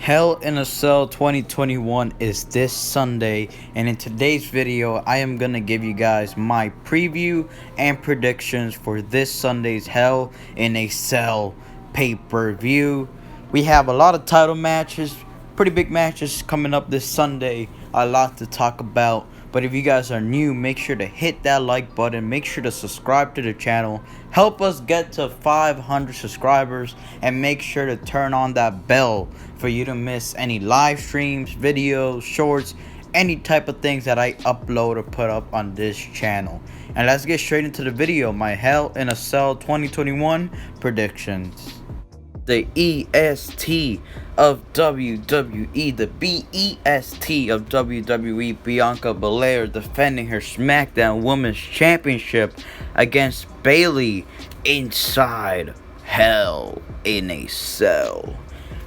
Hell in a Cell 2021 is this Sunday, and in today's video I am gonna give you guys my preview and predictions for this Sunday's Hell in a Cell pay-per-view. We have a lot of title matches, pretty big matches coming up this Sunday, a lot to talk about. But if you guys are new, make sure to hit that like button, make sure to subscribe to the channel, help us get to 500 subscribers, and make sure to turn on that bell for you to miss any live streams, videos, shorts, any type of things that I upload or put up on this channel. And let's get straight into the video, my Hell in a Cell 2021 predictions. The EST of WWE, the BEST of WWE, Bianca Belair defending her SmackDown Women's Championship against Bayley inside Hell in a Cell.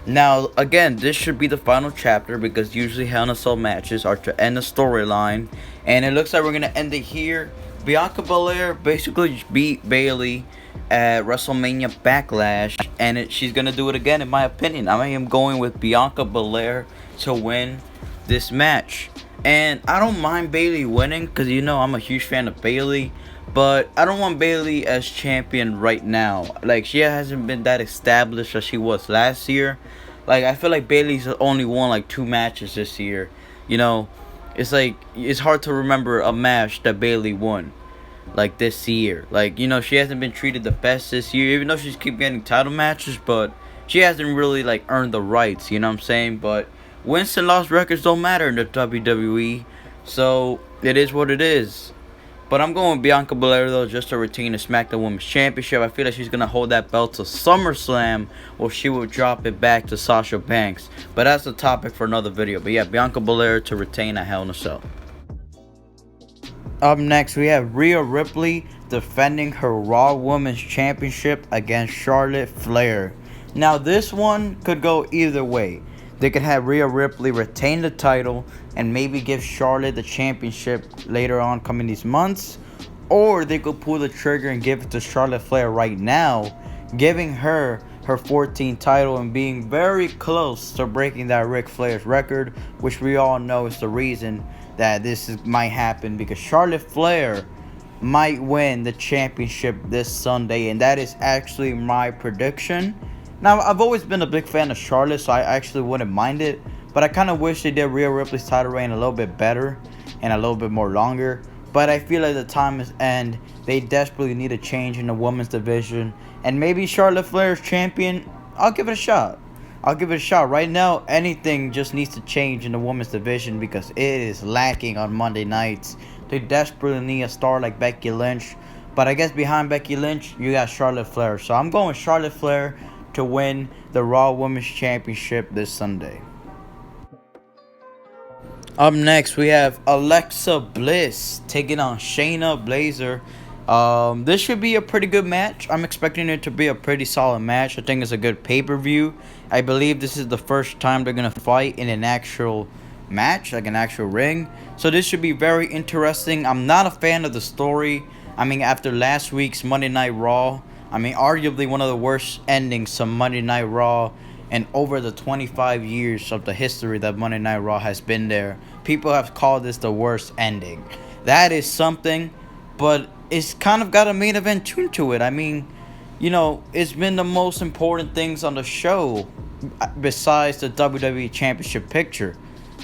Now, again, this should be the final chapter because usually Hell in a Cell matches are to end the storyline, and it looks like we're going to end it here. Bianca Belair basically beat Bayley at WrestleMania Backlash, and she's gonna do it again in my opinion. I am going with Bianca Belair to win this match, and I don't mind Bayley winning because you know I'm a huge fan of Bayley, but I don't want Bayley as champion right now. Like, she hasn't been that established as she was last year. Like, I feel like Bayley's only won like 2 matches this year. You know, it's like it's hard to remember a match that Bayley won like this year. Like, you know, she hasn't been treated the best this year, even though she's keep getting title matches, but she hasn't really like earned the rights, you know what I'm saying? But wins and loss records don't matter in the WWE, so it is what it is. But I'm going with Bianca Belair though, just to retain the SmackDown Women's Championship. I feel like she's gonna hold that belt to SummerSlam, or she will drop it back to Sasha Banks. But that's a topic for another video. But yeah, Bianca Belair to retain at Hell in a Cell. Up next, we have Rhea Ripley defending her Raw Women's Championship against Charlotte Flair. Now, this one could go either way. They could have Rhea Ripley retain the title and maybe give Charlotte the championship later on coming these months. Or they could pull the trigger and give it to Charlotte Flair right now, giving her her 14th title and being very close to breaking that Ric Flair's record, which we all know is the reason that might happen, because Charlotte Flair might win the championship this Sunday, and that is actually my prediction. Now, I've always been a big fan of Charlotte, so I actually wouldn't mind it, but I kind of wish they did Rhea Ripley's title reign a little bit better and a little bit more longer. But I feel like the time is end. They desperately need a change in the women's division, and maybe Charlotte Flair's champion. I'll give it a shot. Right now, anything just needs to change in the women's division because it is lacking on Monday nights. They desperately need a star like Becky Lynch. But I guess behind Becky Lynch, you got Charlotte Flair. So I'm going with Charlotte Flair to win the Raw Women's Championship this Sunday. Up next, we have Alexa Bliss taking on Shayna Baszler. This should be a pretty good match. I'm expecting it to be a pretty solid match. I think it's a good pay-per-view. I believe this is the first time they're going to fight in an actual match, like an actual ring. So this should be very interesting. I'm not a fan of the story. I mean, after last week's Monday Night Raw, I mean, arguably one of the worst endings to Monday Night Raw and over the 25 years of the history that Monday Night Raw has been there. People have called this the worst ending. That is something, but it's kind of got a main event tune to it. I mean, you know, it's been the most important things on the show besides the WWE Championship picture.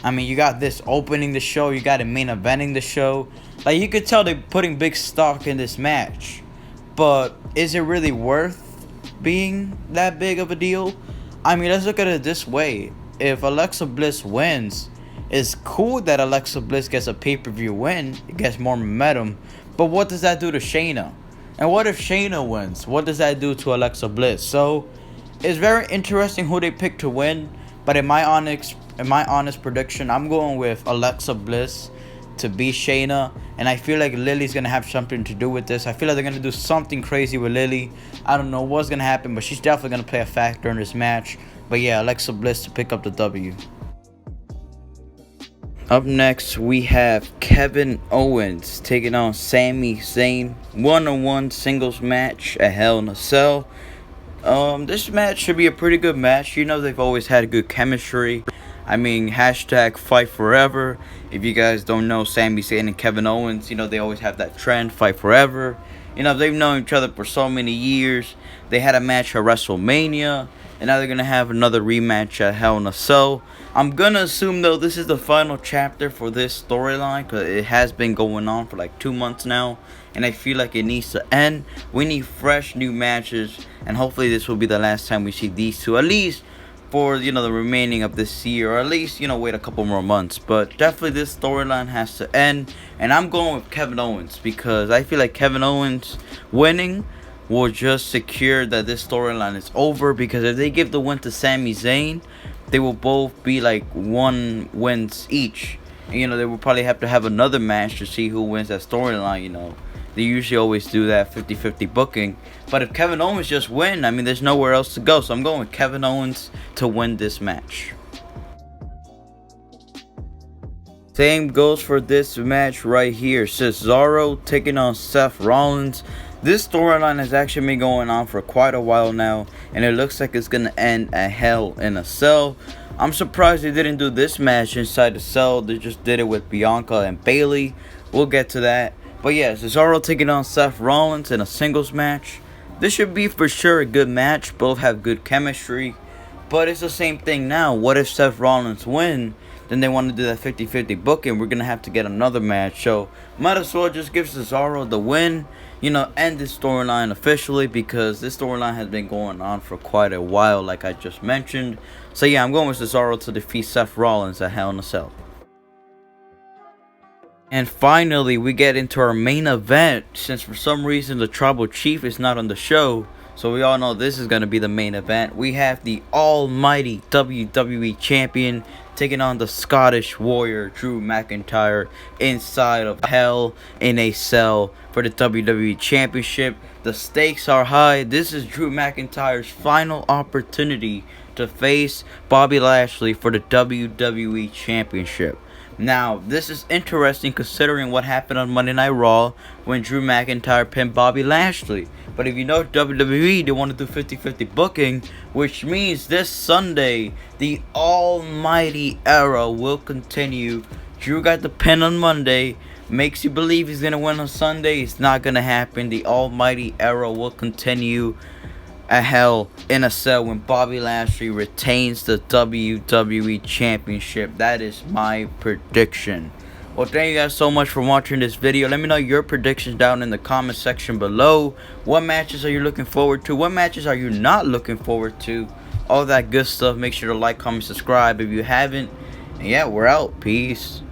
I mean, you got this opening the show, you got it main eventing the show. Like, you could tell they're putting big stock in this match. But is it really worth being that big of a deal? I mean, let's look at it this way. If Alexa Bliss wins, it's cool that Alexa Bliss gets a pay-per-view win. It gets more momentum. But what does that do to Shayna? And what if Shayna wins? What does that do to Alexa Bliss? So it's very interesting who they pick to win. But in my honest prediction, I'm going with Alexa Bliss to beat Shayna. And I feel like Lily's going to have something to do with this. I feel like they're going to do something crazy with Lily. I don't know what's going to happen, but she's definitely going to play a factor in this match. But yeah, Alexa Bliss to pick up the W. Up next, we have Kevin Owens taking on Sami Zayn. One-on-one singles match at Hell in a Cell. This match should be a pretty good match. You know, they've always had good chemistry. I mean, hashtag fight forever. If you guys don't know, Sami Zayn and Kevin Owens, you know, they always have that trend, fight forever. You know, they've known each other for so many years. They had a match at WrestleMania, and now they're going to have another rematch at Hell in a Cell. I'm going to assume, though, this is the final chapter for this storyline, because it has been going on for like 2 months now, and I feel like it needs to end. We need fresh new matches, and hopefully this will be the last time we see these two, at least for, you know, the remaining of this year, or at least, you know, wait a couple more months. But definitely this storyline has to end, and I'm going with Kevin Owens, because I feel like Kevin Owens winning will just secure that this storyline is over, because if they give the win to Sami Zayn, they will both be like 1 wins each, and, you know, they will probably have to have another match to see who wins that storyline. You know, they usually always do that 50-50 booking. But if Kevin Owens just win, I mean, there's nowhere else to go. So I'm going with Kevin Owens to win this match. Same goes for this match right here. Cesaro taking on Seth Rollins. This storyline has actually been going on for quite a while now, and it looks like it's going to end at Hell in a Cell. I'm surprised they didn't do this match inside the cell. They just did it with Bianca and Bayley. We'll get to that. But yeah, Cesaro taking on Seth Rollins in a singles match. This should be for sure a good match. Both have good chemistry. But it's the same thing now. What if Seth Rollins win? Then they want to do that 50-50 booking. We're going to have to get another match. So might as well just give Cesaro the win. You know, end this storyline officially, because this storyline has been going on for quite a while, like I just mentioned. So yeah, I'm going with Cesaro to defeat Seth Rollins at Hell in a Cell. And finally, we get into our main event. Since for some reason the Tribal Chief is not on the show, so we all know this is going to be the main event. We have the almighty WWE Champion taking on the Scottish Warrior Drew McIntyre inside of Hell in a Cell for the WWE Championship. The stakes are high. This is Drew McIntyre's final opportunity to face Bobby Lashley for the WWE Championship. Now, this is interesting considering what happened on Monday Night Raw when Drew McIntyre pinned Bobby Lashley. But if you know WWE, they want to do 50-50 booking, which means this Sunday, the almighty era will continue. Drew got the pin on Monday. Makes you believe he's going to win on Sunday. It's not going to happen. The almighty era will continue at Hell in a Cell when Bobby Lashley retains the WWE Championship. That is my prediction. Well, thank you guys so much for watching this video. Let me know your predictions down in the comment section below. What matches are you looking forward to? What matches are you not looking forward to? All that good stuff. Make sure to like, comment, subscribe if you haven't. And yeah, we're out. Peace.